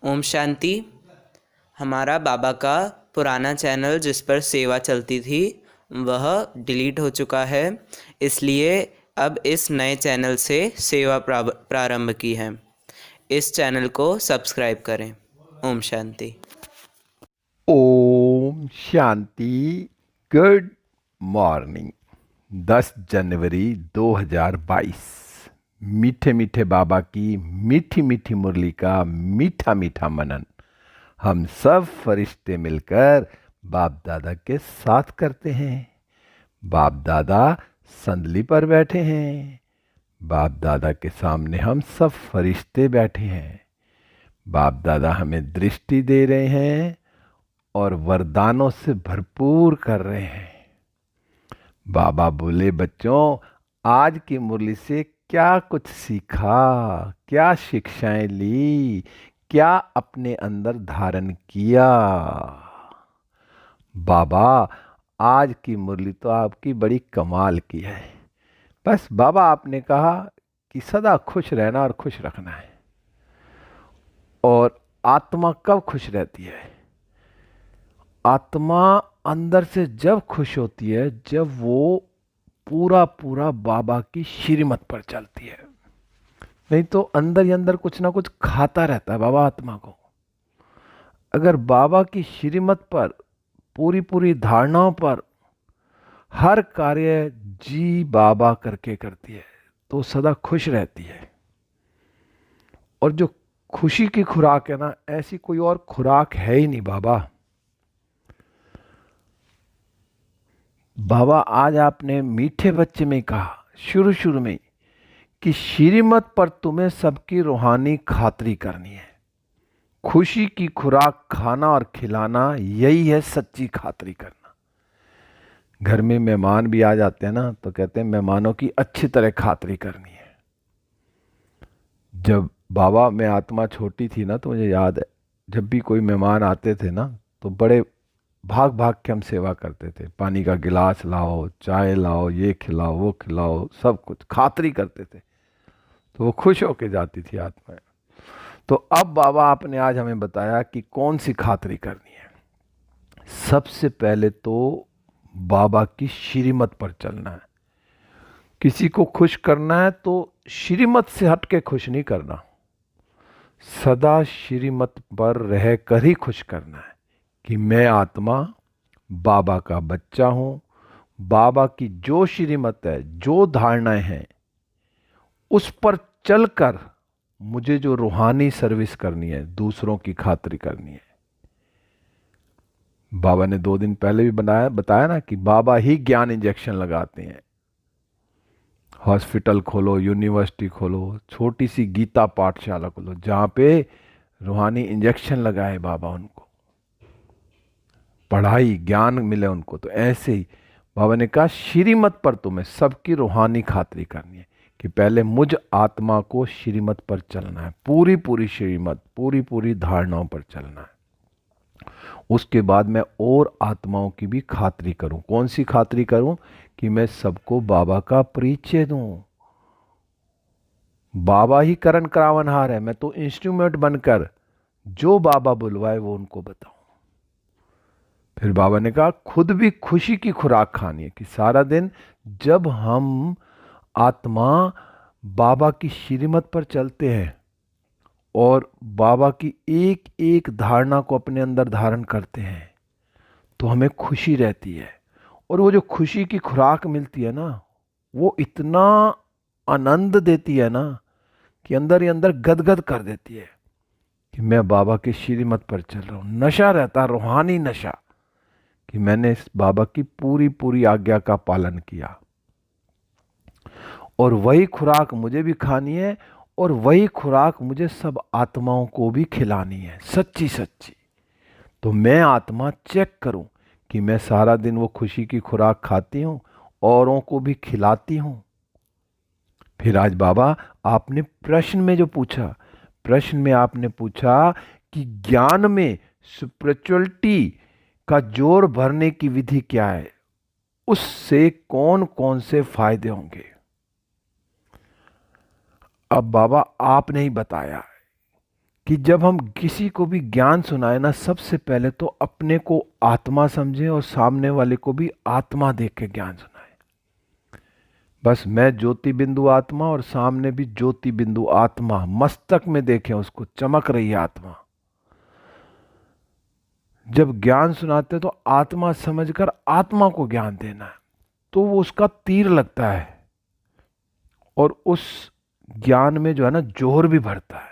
ओम शांति। हमारा बाबा का पुराना चैनल जिस पर सेवा चलती थी वह डिलीट हो चुका है, इसलिए अब इस नए चैनल से सेवा प्रारंभ की है। इस चैनल को सब्सक्राइब करें। ओम शांति। ओम शांति। Good morning. 10 जनवरी 2022। मीठे मीठे बाबा की मीठी मीठी मुरली का मीठा मीठा मनन हम सब फरिश्ते मिलकर बाप दादा के साथ करते हैं। बाप दादा संदली पर बैठे हैं। बाप दादा के सामने हम सब फरिश्ते बैठे हैं। बाप दादा हमें दृष्टि दे रहे हैं और वरदानों से भरपूर कर रहे हैं। बाबा बोले, बच्चों, आज की मुरली से क्या कुछ सीखा, क्या शिक्षाएं ली, क्या अपने अंदर धारण किया। बाबा, आज की मुरली तो आपकी बड़ी कमाल की है। बस बाबा आपने कहा कि सदा खुश रहना और खुश रखना है। और आत्मा कब खुश रहती है? आत्मा अंदर से जब खुश होती है जब वो पूरा पूरा बाबा की श्रीमत पर चलती है। नहीं तो अंदर ही अंदर कुछ ना कुछ खाता रहता है बाबा आत्मा को। अगर बाबा की श्रीमत पर, पूरी पूरी धारणाओं पर हर कार्य जी बाबा करके करती है तो सदा खुश रहती है। और जो खुशी की खुराक है ना, ऐसी कोई और खुराक है ही नहीं बाबा। बाबा आज आपने मीठे बच्चे में कहा शुरू शुरू में कि श्रीमत पर तुम्हें सबकी रूहानी खातरी करनी है। खुशी की खुराक खाना और खिलाना, यही है सच्ची खातरी करना। घर में मेहमान भी आ जाते हैं ना, तो कहते हैं मेहमानों की अच्छी तरह खातरी करनी है। जब बाबा में आत्मा छोटी थी ना, तो मुझे याद है जब भी कोई मेहमान आते थे ना, तो बड़े भाग भाग के हम सेवा करते थे। पानी का गिलास लाओ, चाय लाओ, ये खिलाओ, वो खिलाओ, सब कुछ खातरी करते थे। तो वो खुश होके जाती थी आत्मा। तो अब बाबा आपने आज हमें बताया कि कौन सी खातरी करनी है। सबसे पहले तो बाबा की श्रीमत पर चलना है। किसी को खुश करना है तो श्रीमत से हट के खुश नहीं करना, सदा श्रीमत पर रह कर ही खुश करना है कि मैं आत्मा बाबा का बच्चा हूं। बाबा की जो श्रीमत है, जो धारणाएं हैं, उस पर चलकर मुझे जो रूहानी सर्विस करनी है, दूसरों की खातिर करनी है। बाबा ने 2 दिन पहले भी बताया ना कि बाबा ही ज्ञान इंजेक्शन लगाते हैं। हॉस्पिटल खोलो, यूनिवर्सिटी खोलो, छोटी सी गीता पाठशाला खोलो, जहां पे रूहानी इंजेक्शन लगाए बाबा, उनको पढ़ाई ज्ञान मिले उनको। तो ऐसे ही बाबा ने कहा श्रीमत पर तुम्हें सबकी रूहानी खातरी करनी है कि पहले मुझ आत्मा को श्रीमत पर चलना है, पूरी पूरी श्रीमत, पूरी पूरी धारणाओं पर चलना है। उसके बाद मैं और आत्माओं की भी खातरी करूं। कौन सी खातरी करूं? कि मैं सबको बाबा का परिचय दूं। बाबा ही करण करावनहार है, मैं तो इंस्ट्रूमेंट बनकर जो बाबा बुलवाए वो उनको बताऊं। फिर बाबा ने कहा खुद भी खुशी की खुराक खानी है कि सारा दिन जब हम आत्मा बाबा की श्रीमत पर चलते हैं और बाबा की एक एक धारणा को अपने अंदर धारण करते हैं तो हमें खुशी रहती है। और वो जो खुशी की खुराक मिलती है ना, वो इतना आनंद देती है ना कि अंदर ही अंदर गदगद कर देती है कि मैं बाबा की श्रीमत पर चल रहा हूँ। नशा रहता, रूहानी नशा, कि मैंने इस बाबा की पूरी पूरी आज्ञा का पालन किया। और वही खुराक मुझे भी खानी है और वही खुराक मुझे सब आत्माओं को भी खिलानी है, सच्ची सच्ची। तो मैं आत्मा चेक करूं कि मैं सारा दिन वो खुशी की खुराक खाती हूं, औरों को भी खिलाती हूं। फिर आज बाबा आपने प्रश्न में जो पूछा, प्रश्न में आपने पूछा कि ज्ञान में स्पिरिचुअलिटी का जोर भरने की विधि क्या है, उससे कौन कौन से फायदे होंगे। अब बाबा आपने ही बताया कि जब हम किसी को भी ज्ञान सुनाए ना, सबसे पहले तो अपने को आत्मा समझें और सामने वाले को भी आत्मा देख के ज्ञान सुनाए। बस मैं ज्योति बिंदु आत्मा और सामने भी ज्योति बिंदु आत्मा, मस्तक में देखें उसको, चमक रही है आत्मा। जब ज्ञान सुनाते तो आत्मा समझकर आत्मा को ज्ञान देना है, तो वो उसका तीर लगता है और उस ज्ञान में जो है ना जोर भी भरता है।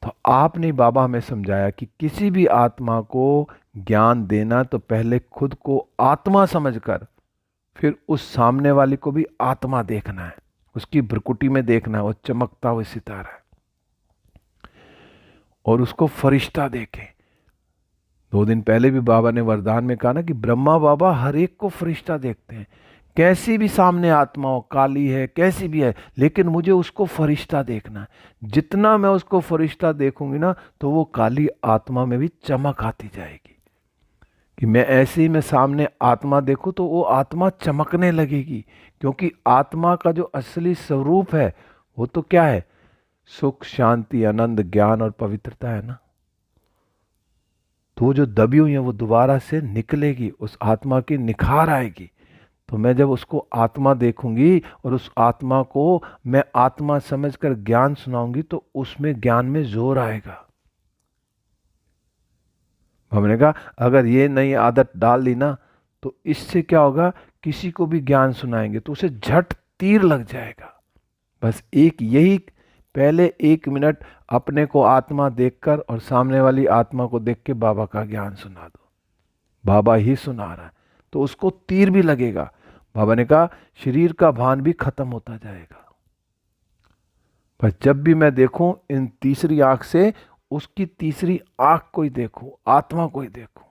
तो आपने बाबा हमें समझाया कि किसी भी आत्मा को ज्ञान देना तो पहले खुद को आत्मा समझकर फिर उस सामने वाले को भी आत्मा देखना है, उसकी भ्रुकुटी में देखना है वो चमकता हुआ सितारा है, और उसको फरिश्ता देखे। 2 दिन पहले भी बाबा ने वरदान में कहा ना कि ब्रह्मा बाबा हर एक को फरिश्ता देखते हैं, कैसी भी सामने आत्मा हो, काली है कैसी भी है, लेकिन मुझे उसको फरिश्ता देखना है। जितना मैं उसको फरिश्ता देखूंगी ना, तो वो काली आत्मा में भी चमक आती जाएगी। कि मैं ऐसे ही मैं सामने आत्मा देखूं तो वो आत्मा चमकने लगेगी, क्योंकि आत्मा का जो असली स्वरूप है वो तो क्या है? सुख, शांति, आनंद, ज्ञान और पवित्रता है ना। तो वो जो दबी हुई है वो दोबारा से निकलेगी, उस आत्मा की निखार आएगी। तो मैं जब उसको आत्मा देखूंगी और उस आत्मा को मैं आत्मा समझकर ज्ञान सुनाऊंगी, तो उसमें ज्ञान में जोर आएगा। हमने कहा अगर ये नई आदत डाल दी ना, तो इससे क्या होगा, किसी को भी ज्ञान सुनाएंगे तो उसे झट तीर लग जाएगा। बस एक यही पहले 1 मिनट अपने को आत्मा देखकर और सामने वाली आत्मा को देख के बाबा का ज्ञान सुना दो। बाबा ही सुना रहा है तो उसको तीर भी लगेगा। बाबा ने कहा शरीर का भान भी खत्म होता जाएगा। पर जब भी मैं देखूं इन तीसरी आंख से, उसकी तीसरी आंख को ही देखूं, आत्मा को ही देखूं।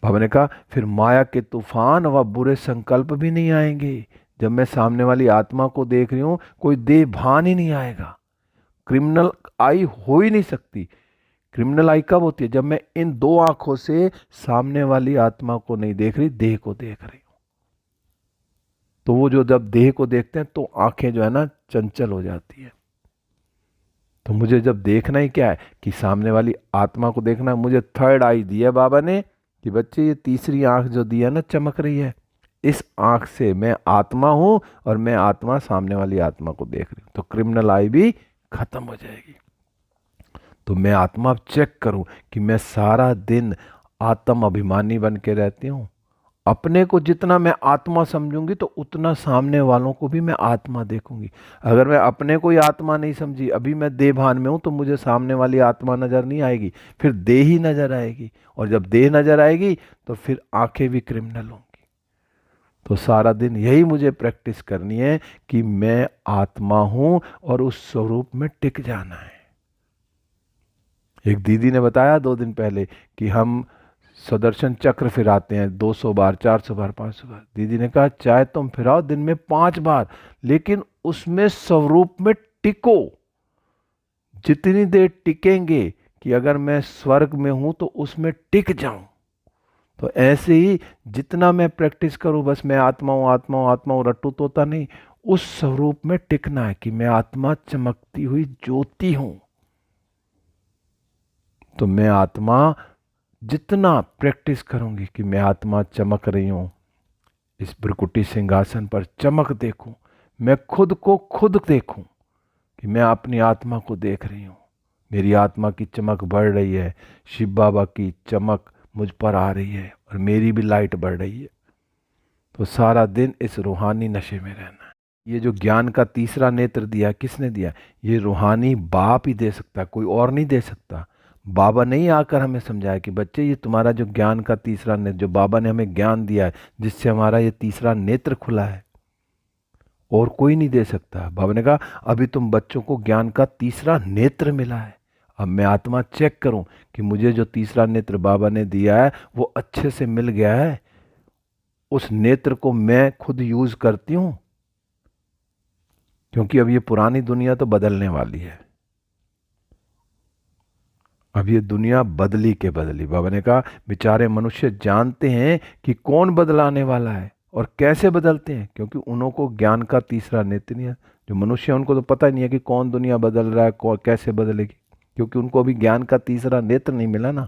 बाबा ने कहा फिर माया के तूफान व बुरे संकल्प भी नहीं आएंगे। जब मैं सामने वाली आत्मा को देख रही हूं, कोई देह भान ही नहीं आएगा। क्रिमिनल आई हो ही नहीं सकती। क्रिमिनल आई कब होती है? जब मैं इन 2 आंखों से सामने वाली आत्मा को नहीं देख रही, देह को देख रही हूं। तो वो जो जब देह को देखते हैं तो आंखें जो है ना चंचल हो जाती है। तो मुझे जब देखना ही क्या है कि सामने वाली आत्मा को देखना है। मुझे 3rd आई दिया बाबा ने कि बच्चे ये तीसरी आंख जो दी है ना चमक रही है, इस आंख से मैं आत्मा हूं और मैं आत्मा सामने वाली आत्मा को देख रही हूं। तो क्रिमिनल आई भी खत्म हो जाएगी। तो मैं आत्मा चेक करूं कि मैं सारा दिन आत्म अभिमानी बन के रहती हूं। अपने को जितना मैं आत्मा समझूंगी तो उतना सामने वालों को भी मैं आत्मा देखूंगी। अगर मैं अपने को ही आत्मा नहीं समझी, अभी मैं देह भान में हूं, तो मुझे सामने वाली आत्मा नजर नहीं आएगी, फिर देह ही नजर आएगी। और जब देह नजर आएगी तो फिर आंखें भी क्रिमिनल होंगी। तो सारा दिन यही मुझे प्रैक्टिस करनी है कि मैं आत्मा हूं और उस स्वरूप में टिक जाना है। एक दीदी ने बताया 2 दिन पहले कि हम सुदर्शन चक्र फिराते हैं 200 बार, 400 बार, 500 बार। दीदी ने कहा चाहे तुम फिराओ दिन में 5 बार, लेकिन उसमें स्वरूप में टिको। जितनी देर टिकेंगे कि अगर मैं स्वर्ग में हूं तो उसमें टिक जाऊं। तो ऐसे ही जितना मैं प्रैक्टिस करूं, बस मैं आत्मा हूं, आत्मा हूं, आत्मा हूं, रट्टू तोता नहीं, उस स्वरूप में टिकना है कि मैं आत्मा चमकती हुई ज्योति हूं। तो मैं आत्मा जितना प्रैक्टिस करूंगी कि मैं आत्मा चमक रही हूं, इस भ्रुकुटी सिंहासन पर चमक देखूं, मैं खुद को खुद देखूं कि मैं अपनी आत्मा को देख रही हूं, मेरी आत्मा की चमक बढ़ रही है, शिव बाबा की चमक मुझ पर आ रही है और मेरी भी लाइट बढ़ रही है। तो सारा दिन इस रूहानी नशे में रहना है। ये जो ज्ञान का तीसरा नेत्र दिया, किसने दिया? ये रूहानी बाप ही दे सकता, कोई और नहीं दे सकता। बाबा नहीं आकर हमें समझाया कि बच्चे ये तुम्हारा जो ज्ञान का तीसरा नेत्र, जो बाबा ने हमें ज्ञान दिया है, जिससे हमारा ये तीसरा नेत्र खुला है, और कोई नहीं दे सकता। बाबा ने कहा अभी तुम बच्चों को ज्ञान का तीसरा नेत्र मिला है, अब मैं आत्मा चेक करूं कि मुझे जो तीसरा नेत्र बाबा ने दिया है वो अच्छे से मिल गया है, उस नेत्र को मैं खुद यूज करती हूं। क्योंकि अब ये पुरानी दुनिया तो बदलने वाली है। अब ये दुनिया बदली के बदली। बाबा ने कहा बेचारे मनुष्य जानते हैं कि कौन बदलाने वाला है और कैसे बदलते हैं, क्योंकि उन्हों को ज्ञान का तीसरा नेत्र नहीं है। जो मनुष्य हैं उनको तो पता ही नहीं है कि कौन दुनिया बदल रहा है, कौन कैसे बदलेगी, क्योंकि उनको अभी ज्ञान का तीसरा नेत्र नहीं मिला ना।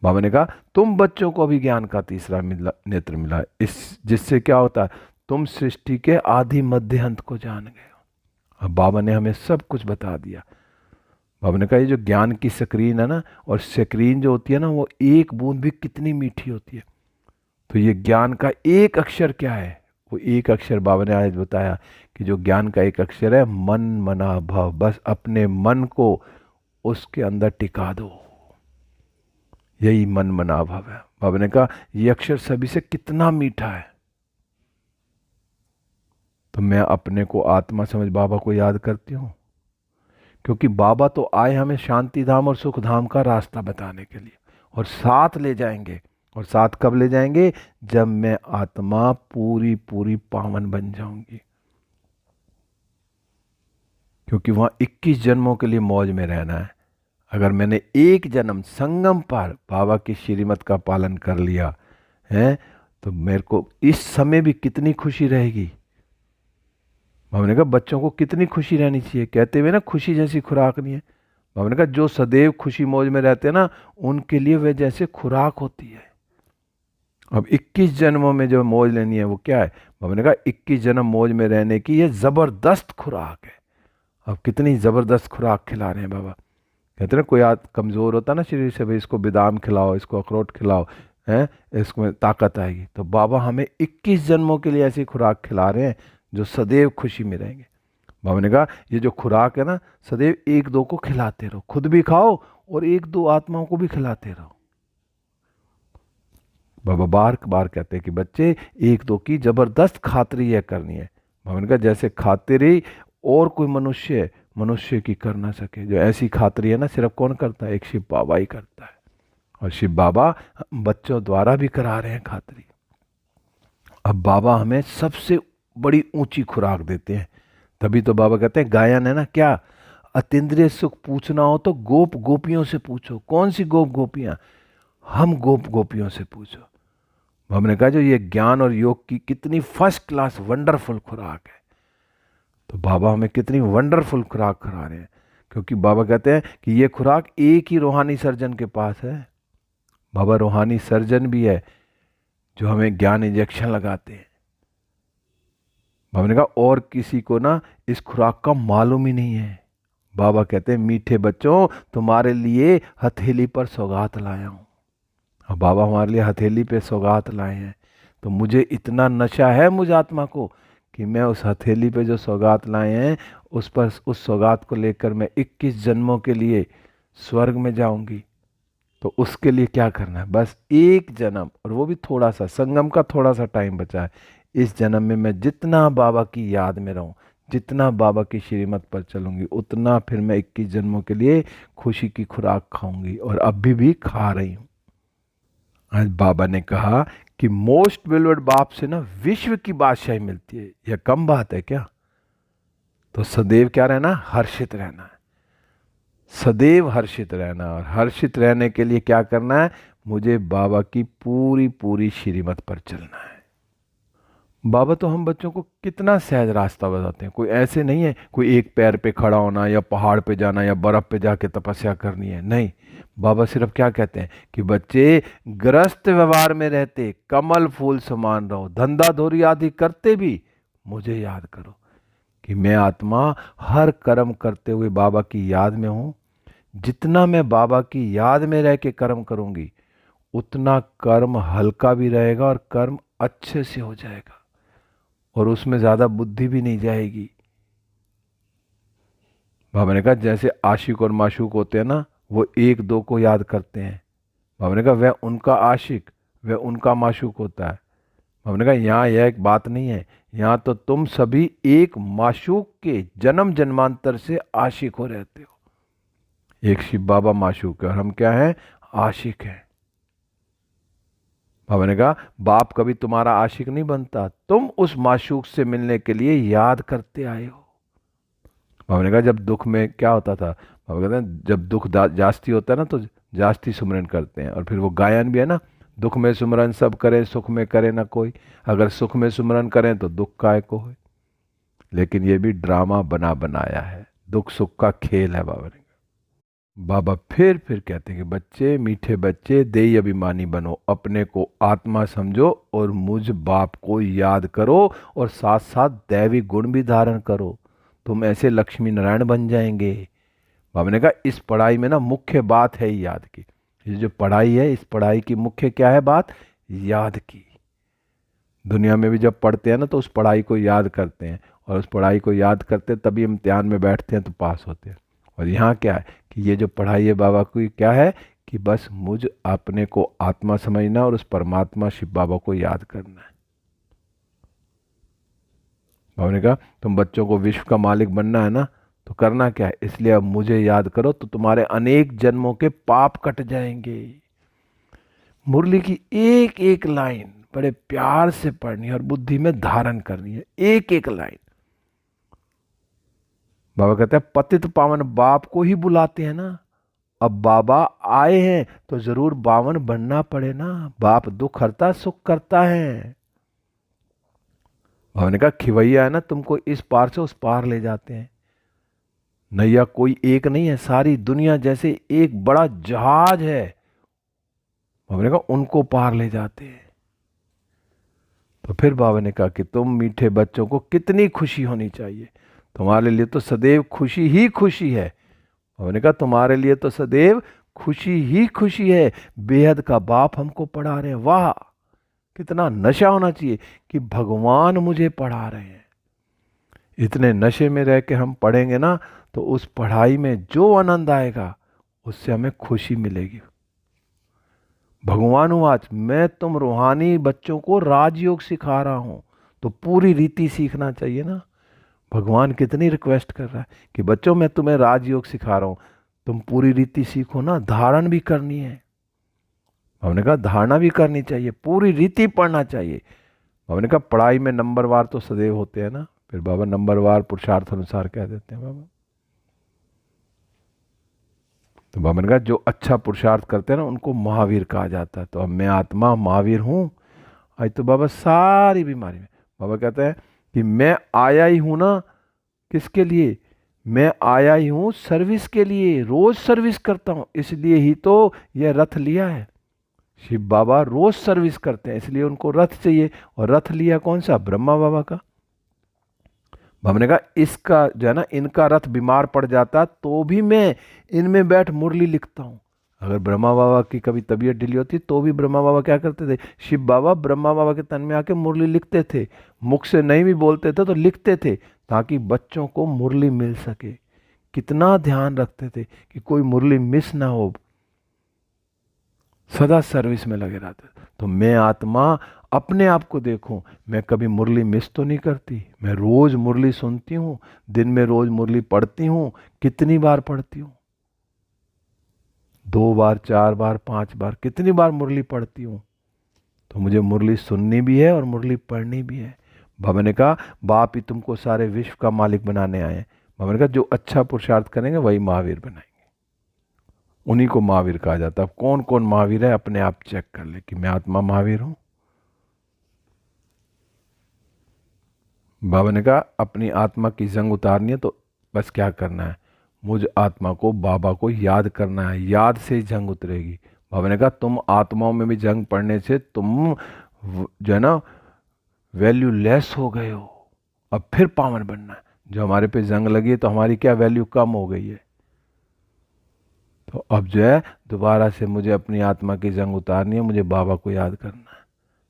बाबा ने कहा तुम बच्चों को अभी ज्ञान का तीसरा नेत्र मिला है, इस जिससे क्या होता है, तुम सृष्टि के आदि मध्य अंत को जान गए हो। अब बाबा ने हमें सब कुछ बता दिया। बाबा ने कहा ये जो ज्ञान की स्क्रीन है ना, और स्क्रीन जो होती है ना, वो एक बूंद भी कितनी मीठी होती है। तो ये ज्ञान का एक अक्षर क्या है, वो एक अक्षर बाबा ने आज बताया कि जो ज्ञान का एक अक्षर है मन मना भव। बस अपने मन को उसके अंदर टिका दो, यही मन मना भव है। बाबा ने कहा ये अक्षर सभी से कितना मीठा है। तो मैं अपने को आत्मा समझ बाबा को याद करती हूँ, क्योंकि बाबा तो आए हमें शांति धाम और सुख धाम का रास्ता बताने के लिए, और साथ ले जाएंगे। और साथ कब ले जाएंगे, जब मैं आत्मा पूरी पूरी पावन बन जाऊंगी, क्योंकि वहां 21 जन्मों के लिए मौज में रहना है। अगर मैंने एक जन्म संगम पर बाबा की श्रीमत का पालन कर लिया है, तो मेरे को इस समय भी कितनी खुशी रहेगी। बाबा ने कहा बच्चों को कितनी खुशी रहनी चाहिए, कहते हुए ना खुशी जैसी खुराक नहीं है। बाबा ने कहा जो सदैव खुशी मौज में रहते हैं ना, उनके लिए वे जैसे खुराक होती है। अब 21 जन्मों में जो मौज लेनी है वो क्या है, बाबा ने कहा 21 जन्म मौज में रहने की ये जबरदस्त खुराक है। अब कितनी जबरदस्त खुराक खिला रहे हैं बाबा। कहते हैं कोई कमजोर होता ना शरीर से, भाई इसको बादाम खिलाओ, इसको अखरोट खिलाओ, हैं इसमें ताकत आएगी। तो बाबा हमें 21 जन्मों के लिए ऐसी खुराक खिला रहे हैं जो सदैव खुशी में रहेंगे। बाबा ने कहा ये जो खुराक है ना, सदैव एक दो को खिलाते रहो, खुद भी खाओ और एक दो आत्माओं को भी खिलाते रहो। बाबा बार बार कहते हैं कि बच्चे एक दो की जबरदस्त खातिरी यह करनी है। बाबा ने कहा जैसे खातिरी और कोई मनुष्य की कर ना सके, जो ऐसी खातिरी है ना सिर्फ कौन करता है, एक शिव बाबा ही करता है। और शिव बाबा बच्चों द्वारा भी करा रहे हैं खातिरी। अब बाबा हमें सबसे बड़ी ऊंची खुराक देते हैं। तभी तो बाबा कहते हैं गायन है ना क्या, अतीन्द्रिय सुख पूछना हो तो गोप गोपियों से पूछो। कौन सी गोप गोपियां, हम गोप गोपियों से पूछो। हमने कहा जो ये ज्ञान और योग की कितनी फर्स्ट क्लास वंडरफुल खुराक है। तो बाबा हमें कितनी वंडरफुल खुराक खा रहे हैं, क्योंकि बाबा कहते हैं कि ये खुराक एक ही रूहानी सर्जन के पास है। बाबा रूहानी सर्जन भी है जो हमें ज्ञान इंजेक्शन लगाते हैं। बाबा ने कहा और किसी को ना इस खुराक का मालूम ही नहीं है। बाबा कहते हैं मीठे बच्चों तुम्हारे लिए हथेली पर सौगात लाया हूं। अब बाबा हमारे लिए हथेली पे सौगात लाए हैं, तो मुझे इतना नशा है मुझ आत्मा को कि मैं उस हथेली पे जो सौगात लाए हैं उस पर, उस सौगात को लेकर मैं 21 जन्मों के लिए स्वर्ग में जाऊंगी। तो उसके लिए क्या करना है, बस एक जन्म, और वो भी थोड़ा सा, संगम का थोड़ा सा टाइम बचा है। इस जन्म में मैं जितना बाबा की याद में रहूं, जितना बाबा की श्रीमत पर चलूंगी, उतना फिर मैं 21 जन्मों के लिए खुशी की खुराक खाऊंगी, और अभी भी खा रही हूं। आज बाबा ने कहा कि मोस्ट वेलवर्ड बाप से ना विश्व की बादशाही मिलती है। यह कम बात है क्या। तो सदैव क्या रहना, हर्षित रहना है, सदैव हर्षित रहना। और हर्षित रहने के लिए क्या करना है, मुझे बाबा की पूरी पूरी श्रीमत पर चलना है। बाबा तो हम बच्चों को कितना सहज रास्ता बताते हैं। कोई ऐसे नहीं है कोई एक पैर पे खड़ा होना या पहाड़ पे जाना या बर्फ पे जाके तपस्या करनी है, नहीं। बाबा सिर्फ क्या कहते हैं कि बच्चे ग्रस्त व्यवहार में रहते कमल फूल समान रहो, धंधा धोरी आदि करते भी मुझे याद करो कि मैं आत्मा हर कर्म करते हुए बाबा की याद में हूं। जितना मैं बाबा की याद में रह के कर्म करूंगी उतना कर्म हल्का भी रहेगा और कर्म अच्छे से हो जाएगा, और उसमें ज्यादा बुद्धि भी नहीं जाएगी। बाबा ने कहा जैसे आशिक और माशूक होते हैं ना, वो एक दो को याद करते हैं। बाबा ने कहा वह उनका आशिक, वह उनका माशूक होता है। बाबा ने कहा यहाँ यह एक बात नहीं है, यहाँ तो तुम सभी एक माशूक के जन्म जन्मांतर से आशिक हो रहते हो। एक शिव बाबा माशूक है और हम क्या हैं, आशिक हैं। बाबा ने कहा बाप कभी तुम्हारा आशिक नहीं बनता, तुम उस माशूक से मिलने के लिए याद करते आए हो। बाबा ने कहा जब दुख में क्या होता था, बाबा कहते हैं जब दुख जास्ती होता है ना तो जास्ती सुमरन करते हैं। और फिर वो गायन भी है ना, दुख में सुमरन सब करें सुख में करे ना कोई, अगर सुख में सुमरन करें तो दुख काय को हो। लेकिन ये भी ड्रामा बना बनाया है, दुख सुख का खेल है। बाबा ने कहा। बाबा फिर कहते हैं कि बच्चे, मीठे बच्चे, देही अभिमानी बनो, अपने को आत्मा समझो और मुझ बाप को याद करो और साथ साथ दैवी गुण भी धारण करो, तुम ऐसे लक्ष्मी नारायण बन जाएंगे। बाबा ने कहा इस पढ़ाई में ना मुख्य बात है याद की। ये जो पढ़ाई है, इस पढ़ाई की मुख्य क्या है बात? याद की। दुनिया में भी जब पढ़ते हैं ना तो उस पढ़ाई को याद करते हैं, और उस पढ़ाई को याद करते हैं तभी इम्तिहान में बैठते हैं तो पास होते हैं। और यहाँ क्या है कि ये जो पढ़ाई है बाबा की क्या है कि बस मुझ अपने को आत्मा समझना और उस परमात्मा शिव बाबा को याद करना है। बाबा ने कहा तुम बच्चों को विश्व का मालिक बनना है ना, तो करना क्या है? इसलिए अब मुझे याद करो तो तुम्हारे अनेक जन्मों के पाप कट जाएंगे। मुरली की एक एक लाइन बड़े प्यार से पढ़नी है और बुद्धि में धारण करनी है, एक एक लाइन। बाबा कहते हैं पतित पावन बाप को ही बुलाते हैं ना, अब बाबा आए हैं तो जरूर बावन बनना पड़े ना। बाप दुख हरता सुख करता है। बाबा ने कहा खिवैया है ना, तुमको इस पार से उस पार ले जाते हैं। नैया कोई एक नहीं है, सारी दुनिया जैसे एक बड़ा जहाज है। बाबा ने कहा उनको पार ले जाते हैं। तो फिर बाबा ने कहा कि तुम मीठे बच्चों को कितनी खुशी होनी चाहिए, तुम्हारे लिए तो सदैव खुशी ही खुशी है। बाबा ने कहा तुम्हारे लिए तो सदैव खुशी ही खुशी है। बेहद का बाप हमको पढ़ा रहे हैं। वाह, कितना नशा होना चाहिए कि भगवान मुझे पढ़ा रहे हैं। इतने नशे में रह के हम पढ़ेंगे ना तो उस पढ़ाई में जो आनंद आएगा उससे हमें खुशी मिलेगी। भगवान आज मैं तुम रूहानी बच्चों को राजयोग सिखा रहा हूं, तो पूरी रीति सीखना चाहिए ना। भगवान कितनी रिक्वेस्ट कर रहा है कि बच्चों मैं तुम्हें राजयोग सिखा रहा हूं, तुम पूरी रीति सीखो ना, धारण भी करनी है। हमने कहा धारणा भी करनी चाहिए, पूरी रीति पढ़ना चाहिए। हमने कहा पढ़ाई में नंबरवार तो सदैव होते हैं ना, फिर बाबा नंबरवार पुरुषार्थ अनुसार कह देते हैं बाबा। तो बाबा ने कहा जो अच्छा पुरुषार्थ करते हैं ना उनको महावीर कहा जाता है। तो अब मैं आत्मा महावीर हूं। आज तो बाबा सारी बीमारी में बाबा कहते हैं कि मैं आया ही हूं ना, किसके लिए? मैं आया ही हूं सर्विस के लिए, रोज सर्विस करता हूं, इसलिए ही तो यह रथ लिया है। शिव बाबा रोज सर्विस करते हैं, इसलिए उनको रथ चाहिए। और रथ लिया कौन सा? ब्रह्मा बाबा का। बाबा ने कहा इसका जो है ना, इनका रथ बीमार पड़ जाता तो भी मैं इनमें बैठ मुरली लिखता हूं। अगर ब्रह्मा बाबा की कभी तबीयत ढीली होती तो भी ब्रह्मा बाबा क्या करते थे? शिव बाबा ब्रह्मा बाबा के तन में आके मुरली लिखते थे। मुख से नहीं भी बोलते थे तो लिखते थे ताकि बच्चों को मुरली मिल सके। कितना ध्यान रखते थे कि कोई मुरली मिस ना हो, सदा सर्विस में लगे रहते। तो मैं आत्मा अपने आप को देखूं, मैं कभी मुरली मिस तो नहीं करती। मैं रोज मुरली सुनती हूं, दिन में रोज मुरली पढ़ती हूं। कितनी बार पढ़ती हूं? 2 बार, 4 बार, 5 बार, कितनी बार मुरली पढ़ती हूं। तो मुझे मुरली सुननी भी है और मुरली पढ़नी भी है। बाबा ने कहा बाप ही तुमको सारे विश्व का मालिक बनाने आए हैं। बाबा ने कहा जो अच्छा पुरुषार्थ करेंगे वही महावीर बनाएंगे, उन्हीं को महावीर कहा जाता है। अब कौन कौन महावीर है अपने आप चेक कर ले कि मैं आत्मा महावीर हूं। बाबा ने कहा अपनी आत्मा की जंग उतारनी है तो बस क्या करना है? मुझ आत्मा को, बाबा को याद करना है, याद से ही जंग उतरेगी। बाबा ने कहा तुम आत्माओं में भी जंग पड़ने से तुम जो है ना वैल्यू लेस हो गए हो। अब फिर पावन बनना है। जो हमारे पे जंग लगी है तो हमारी क्या वैल्यू कम हो गई है। तो अब जो है दोबारा से मुझे अपनी आत्मा की जंग उतारनी है, मुझे बाबा को याद करना है।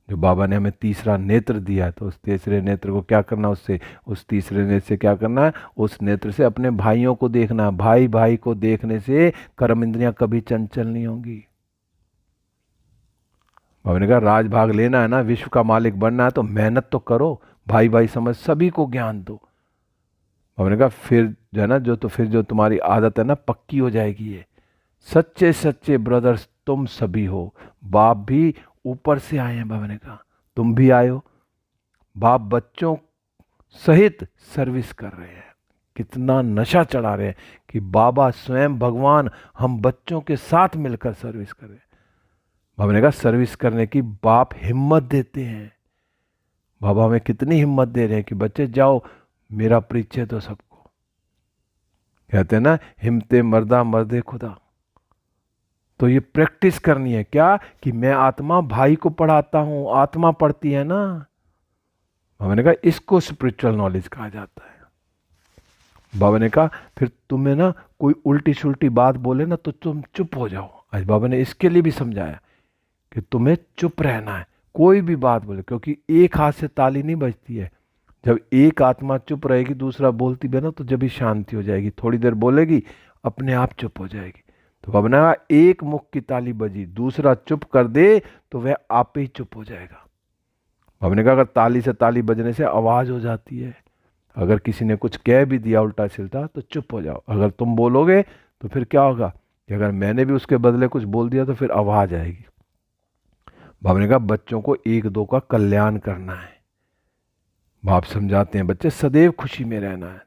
जो बाबा ने हमें तीसरा नेत्र दिया है तो उस तीसरे नेत्र को क्या करना, उससे उस तीसरे नेत्र से क्या करना है? उस नेत्र से अपने भाइयों को देखना है। भाई भाई को देखने से कर्म इंद्रियां कभी चंचल नहीं होंगी। बाबा ने कहा राजभाग लेना है ना, विश्व का मालिक बनना है तो मेहनत तो करो, भाई भाई समझ सभी को ज्ञान दो। बाबा ने कहा फिर जो है ना, फिर जो तुम्हारी आदत है ना पक्की हो जाएगी। ये सच्चे सच्चे ब्रदर्स तुम सभी हो। बाप भी ऊपर से आए हैं। बाबा ने कहा तुम भी आए हो। बाप बच्चों सहित सर्विस कर रहे हैं। कितना नशा चढ़ा रहे हैं कि बाबा स्वयं भगवान हम बच्चों के साथ मिलकर सर्विस कर रहे हैं। बाबा ने कहा सर्विस करने की बाप हिम्मत देते हैं। बाबा हमें कितनी हिम्मत दे रहे हैं कि बच्चे जाओ मेरा परिचय दो सबको। कहते हैं ना, हिम्मते मर्दा मर्दे खुदा। तो ये प्रैक्टिस करनी है क्या, कि मैं आत्मा भाई को पढ़ाता हूं, आत्मा पढ़ती है ना। बाबा ने कहा इसको स्पिरिचुअल नॉलेज कहा जाता है। बाबा ने कहा फिर तुम्हें ना कोई उल्टी सुल्टी बात बोले ना तो तुम चुप हो जाओ। आज बाबा ने इसके लिए भी समझाया कि तुम्हें चुप रहना है, कोई भी बात बोले, क्योंकि एक हाथ से ताली नहीं बजती है। जब एक आत्मा चुप रहेगी, दूसरा बोलती भी है ना, तो जब भी शांति हो जाएगी। थोड़ी देर बोलेगी, अपने आप चुप हो जाएगी। तो बाबा ने कहा एक मुख की ताली बजी, दूसरा चुप कर दे तो वह आप ही चुप हो जाएगा। बाबा ने कहा अगर ताली से ताली बजने से आवाज हो जाती है, अगर किसी ने कुछ कह भी दिया उल्टा सिल्टा तो चुप हो जाओ। अगर तुम बोलोगे तो फिर क्या होगा, कि अगर मैंने भी उसके बदले कुछ बोल दिया तो फिर आवाज आएगी। बाबा ने कहा बच्चों को एक दो का कल्याण करना है। बाप समझाते हैं बच्चे सदैव खुशी में रहना है,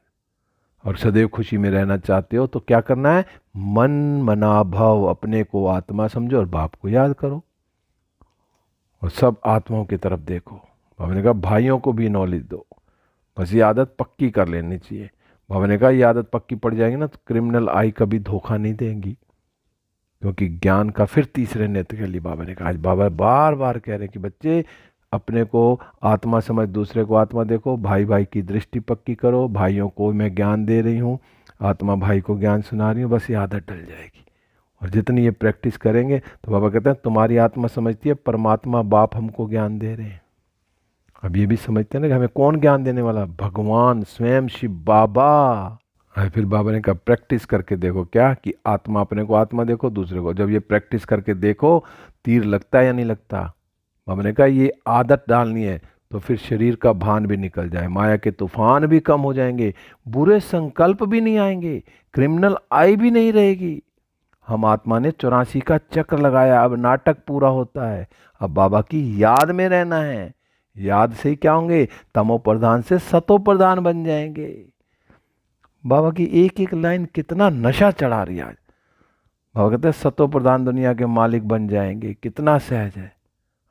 और सदैव खुशी में रहना चाहते हो तो क्या करना है, मन मना भव, अपने को आत्मा समझो और बाप को याद करो और सब आत्माओं की तरफ देखो। बाबा ने कहा भाइयों को भी नॉलेज दो, बस ये आदत पक्की कर लेनी चाहिए। बाबा ने कहा ये आदत पक्की पड़ जाएगी ना तो क्रिमिनल आई कभी धोखा नहीं देंगी, क्योंकि ज्ञान का फिर तीसरे नेत्र के लिए बाबा ने कहा। आज बाबा बार बार कह रहे हैं कि बच्चे अपने को आत्मा समझ, दूसरे को आत्मा देखो, भाई भाई की दृष्टि पक्की करो। भाइयों को मैं ज्ञान दे रही हूँ, आत्मा भाई को ज्ञान सुना रही हूँ, बस ये आदत डल जाएगी। और जितनी ये प्रैक्टिस करेंगे तो बाबा कहते हैं तुम्हारी आत्मा समझती है परमात्मा बाप हमको ज्ञान दे रहे हैं। अब ये भी समझते हैं ना कि हमें कौन ज्ञान देने वाला, भगवान स्वयं शिव बाबा। और फिर बाबा ने कहा प्रैक्टिस करके देखो क्या, कि आत्मा अपने को आत्मा देखो, दूसरे को। जब ये प्रैक्टिस करके देखो तीर लगता है या नहीं लगता। बाबा ने कहा ये आदत डालनी है तो फिर शरीर का भान भी निकल जाए, माया के तूफान भी कम हो जाएंगे, बुरे संकल्प भी नहीं आएंगे, क्रिमिनल आई भी नहीं रहेगी। हम आत्मा ने 84 का चक्र लगाया, अब नाटक पूरा होता है। अब बाबा की याद में रहना है। याद से ही क्या होंगे, तमो प्रधान से सतो प्रधान बन जाएंगे। बाबा की एक एक लाइन कितना नशा चढ़ा रही है आज। बाबा कहते हैं सतो प्रधान दुनिया के मालिक बन जाएंगे, कितना सहज है।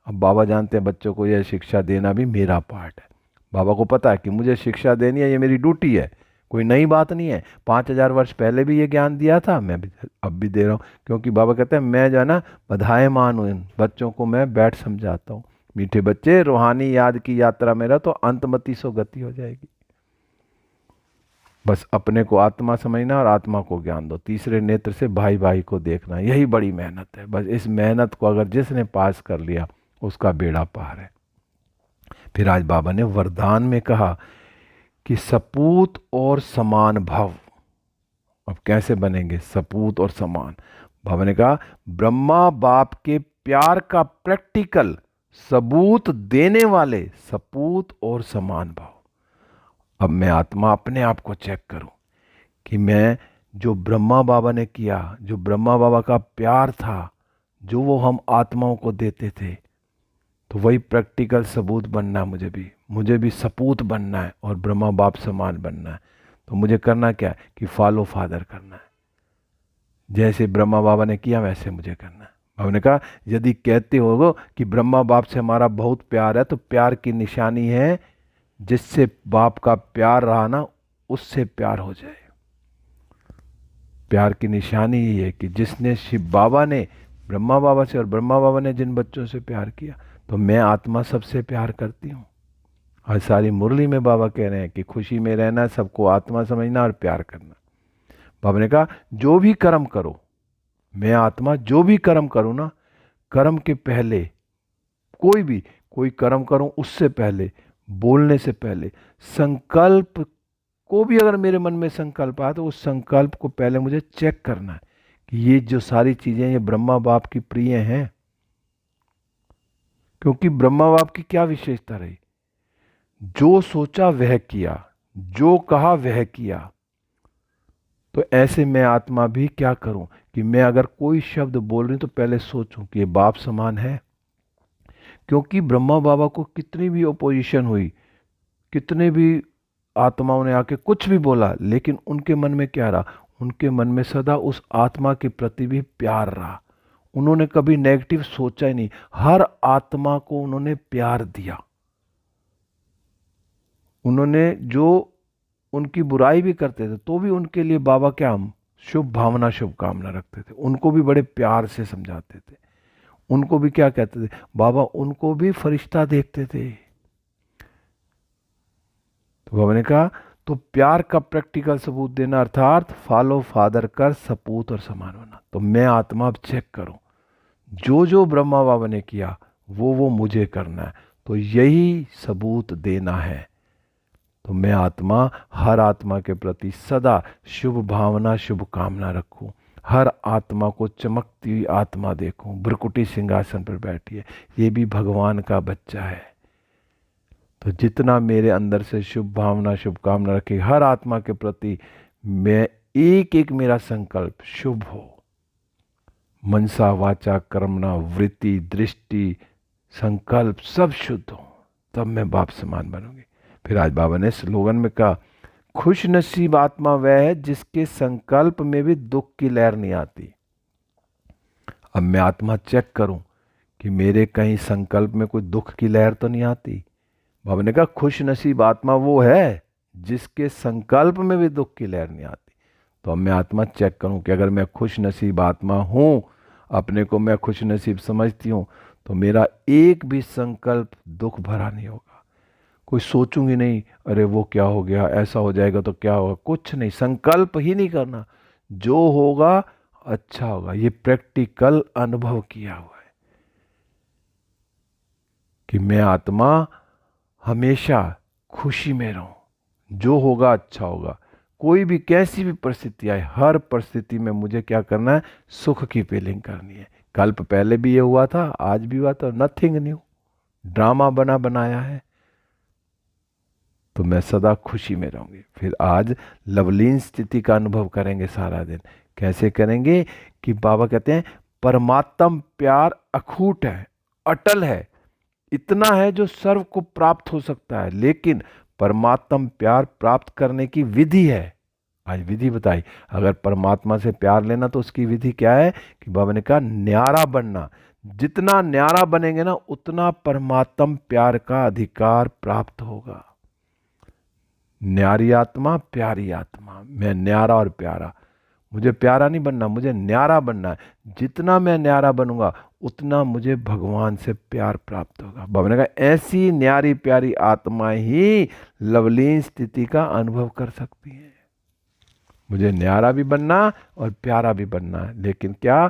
अब बाबा जानते हैं बच्चों को यह शिक्षा देना भी मेरा पार्ट है। बाबा को पता है कि मुझे शिक्षा देनी है, ये मेरी ड्यूटी है, कोई नई बात नहीं है। 5000 वर्ष पहले भी ये ज्ञान दिया था, मैं भी अब भी दे रहा हूँ। क्योंकि बाबा कहते हैं मैं जो है ना बधायमान हूँ, इन बच्चों को मैं बैठ समझाता हूँ। मीठे बच्चे रूहानी याद की यात्रा मेरा तो अंतमति सो गति हो जाएगी। बस अपने को आत्मा समझना और आत्मा को ज्ञान दो, तीसरे नेत्र से भाई भाई को देखना, यही बड़ी मेहनत है। बस इस मेहनत को अगर जिसने पास कर लिया उसका बेड़ा पार है। फिर आज बाबा ने वरदान में कहा कि सपूत और समान भव। अब कैसे बनेंगे सपूत और समान। बाबा ने कहा ब्रह्मा बाप के प्यार का प्रैक्टिकल सबूत देने वाले सपूत और समान भाव। अब मैं आत्मा अपने आप को चेक करूं कि मैं जो ब्रह्मा बाबा ने किया, जो ब्रह्मा बाबा का प्यार था, जो वो हम आत्माओं को देते थे, तो वही प्रैक्टिकल सबूत बनना है। मुझे भी सपूत बनना है और ब्रह्मा बाप समान बनना है। तो मुझे करना क्या है कि फॉलो फादर करना है। जैसे ब्रह्मा बाबा ने किया वैसे मुझे करना है। बाबा ने कहा यदि कहते हो कि ब्रह्मा बाप से हमारा बहुत प्यार है, तो प्यार की निशानी है जिससे बाप का प्यार रहा ना उससे प्यार हो जाए। प्यार की निशानी ये है कि जिसने शिव बाबा ने ब्रह्मा बाबा से और ब्रह्मा बाबा ने जिन बच्चों से प्यार किया, तो मैं आत्मा सबसे प्यार करती हूँ। आज सारी मुरली में बाबा कह रहे हैं कि खुशी में रहना, सबको आत्मा समझना और प्यार करना। बाबा ने कहा जो भी कर्म करो, मैं आत्मा जो भी कर्म करूँ ना, कर्म के पहले कोई कर्म करूँ उससे पहले, बोलने से पहले, संकल्प को भी अगर मेरे मन में संकल्प आया तो उस संकल्प को पहले मुझे चेक करना है कि ये जो सारी चीजें ये ब्रह्मा बाप की प्रिय हैं। क्योंकि ब्रह्मा बाप की क्या विशेषता रही, जो सोचा वह किया, जो कहा वह किया। तो ऐसे मैं आत्मा भी क्या करूं कि मैं अगर कोई शब्द बोल रही तो पहले सोचूं कि ये बाप समान है। क्योंकि ब्रह्मा बाबा को कितनी भी ओपोजिशन हुई, कितने भी आत्माओं ने आके कुछ भी बोला, लेकिन उनके मन में क्या रहा, उनके मन में सदा उस आत्मा के प्रति भी प्यार रहा। उन्होंने कभी नेगेटिव सोचा ही नहीं, हर आत्मा को उन्होंने प्यार दिया। उन्होंने जो उनकी बुराई भी करते थे तो भी उनके लिए बाबा क्या हम शुभ भावना शुभकामना रखते थे, उनको भी बड़े प्यार से समझाते थे, उनको भी क्या कहते थे बाबा, उनको भी फरिश्ता देखते थे। तो बाबा ने कहा तो प्यार का प्रैक्टिकल सबूत देना अर्थात फॉलो फादर कर सपूत और समान होना। तो मैं आत्मा अब चेक करूं, जो जो ब्रह्मा बाबा ने किया वो मुझे करना है, तो यही सबूत देना है। तो मैं आत्मा हर आत्मा के प्रति सदा शुभ भावना शुभ कामना रखूं, हर आत्मा को चमकती हुई आत्मा देखूं, भ्रकुटी सिंहासन पर बैठी है, ये भी भगवान का बच्चा है। तो जितना मेरे अंदर से शुभ भावना शुभ कामना रखे हर आत्मा के प्रति, मैं एक एक मेरा संकल्प शुभ हो, मनसा वाचा कर्मणा वृत्ति दृष्टि संकल्प सब शुद्ध हो, तब मैं बाप समान बनूंगी। फिर आज बाबा ने स्लोगन में कहा, खुश नसीब आत्मा वह है जिसके संकल्प में भी दुख की लहर नहीं आती। अब मैं आत्मा चेक करूं कि मेरे कहीं संकल्प में कोई दुख की लहर तो नहीं आती। बाबा ने कहा खुश नसीब आत्मा वो है जिसके संकल्प में भी दुख की लहर नहीं आती। तो अब मैं आत्मा चेक करूं कि अगर मैं खुश नसीब आत्मा हूं, अपने को मैं खुश नसीब समझती हूं, तो मेरा एक भी संकल्प दुख भरा नहीं होगा। कोई सोचूंगी नहीं अरे वो क्या हो गया, ऐसा हो जाएगा तो क्या होगा, कुछ नहीं, संकल्प ही नहीं करना, जो होगा अच्छा होगा। ये प्रैक्टिकल अनुभव किया हुआ है कि मैं आत्मा हमेशा खुशी में रहूं, जो होगा अच्छा होगा। कोई भी कैसी भी परिस्थिति आए, हर परिस्थिति में मुझे क्या करना है, सुख की फीलिंग करनी है। कल्प पहले भी ये हुआ था, आज भी हुआ था, नथिंग न्यू, ड्रामा बना बनाया है। तो मैं सदा खुशी में रहूंगी। फिर आज लवलीन स्थिति का अनुभव करेंगे सारा दिन। कैसे करेंगे कि बाबा कहते हैं परमात्म प्यार अखूट है, अटल है, इतना है जो सर्व को प्राप्त हो सकता है, लेकिन परमात्म प्यार प्राप्त करने की विधि है। आज विधि बताई, अगर परमात्मा से प्यार लेना तो उसकी विधि क्या है कि बाबा ने कहा न्यारा बनना। जितना न्यारा बनेंगे ना उतना परमात्म प्यार का अधिकार प्राप्त होगा। न्यारी आत्मा प्यारी आत्मा, मैं न्यारा और प्यारा, मुझे प्यारा नहीं बनना, मुझे न्यारा बनना है। जितना मैं न्यारा बनूंगा उतना मुझे भगवान से प्यार प्राप्त होगा। बाबा ने कहा ऐसी न्यारी प्यारी आत्मा ही लवलीन स्थिति का अनुभव कर सकती है। मुझे न्यारा भी बनना और प्यारा भी बनना है, लेकिन क्या,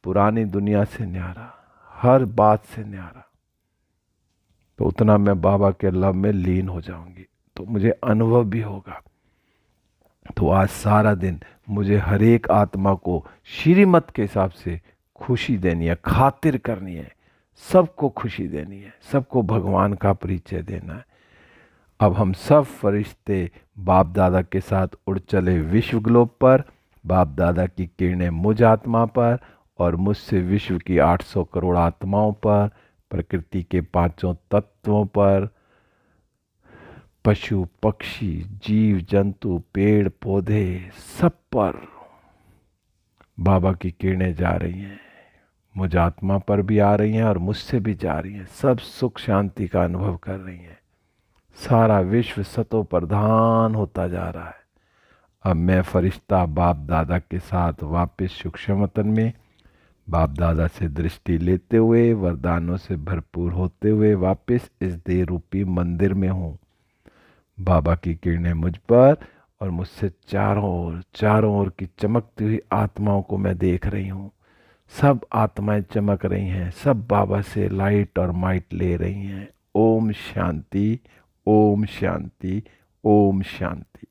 पुरानी दुनिया से न्यारा, हर बात से न्यारा। तो उतना मैं बाबा के लव में लीन हो जाऊंगी, तो मुझे अनुभव भी होगा। तो आज सारा दिन मुझे हर एक आत्मा को श्रीमत के हिसाब से खुशी देनी है, खातिर करनी है, सबको खुशी देनी है, सबको भगवान का परिचय देना है। अब हम सब फरिश्ते बाप दादा के साथ उड़ चले विश्व ग्लोब पर, बाप दादा की किरणें मुझ आत्मा पर और मुझसे विश्व की 800 करोड़ आत्माओं पर, प्रकृति के पांचों तत्वों पर, पशु पक्षी जीव जंतु पेड़ पौधे सब पर बाबा की किरणें जा रही हैं। मुझ आत्मा पर भी आ रही हैं और मुझसे भी जा रही हैं। सब सुख शांति का अनुभव कर रही हैं। सारा विश्व सतो प्रधान होता जा रहा है। अब मैं फरिश्ता बाप दादा के साथ वापस सूक्ष्म वतन में बाप दादा से दृष्टि लेते हुए वरदानों से भरपूर होते हुए वापस इस देह रूपी मंदिर में हूँ। बाबा की किरणें मुझ पर और मुझसे चारों ओर की चमकती हुई आत्माओं को मैं देख रही हूँ। सब आत्माएं चमक रही हैं, सब बाबा से लाइट और माइट ले रही हैं। ओम शांति, ओम शांति, ओम शांति।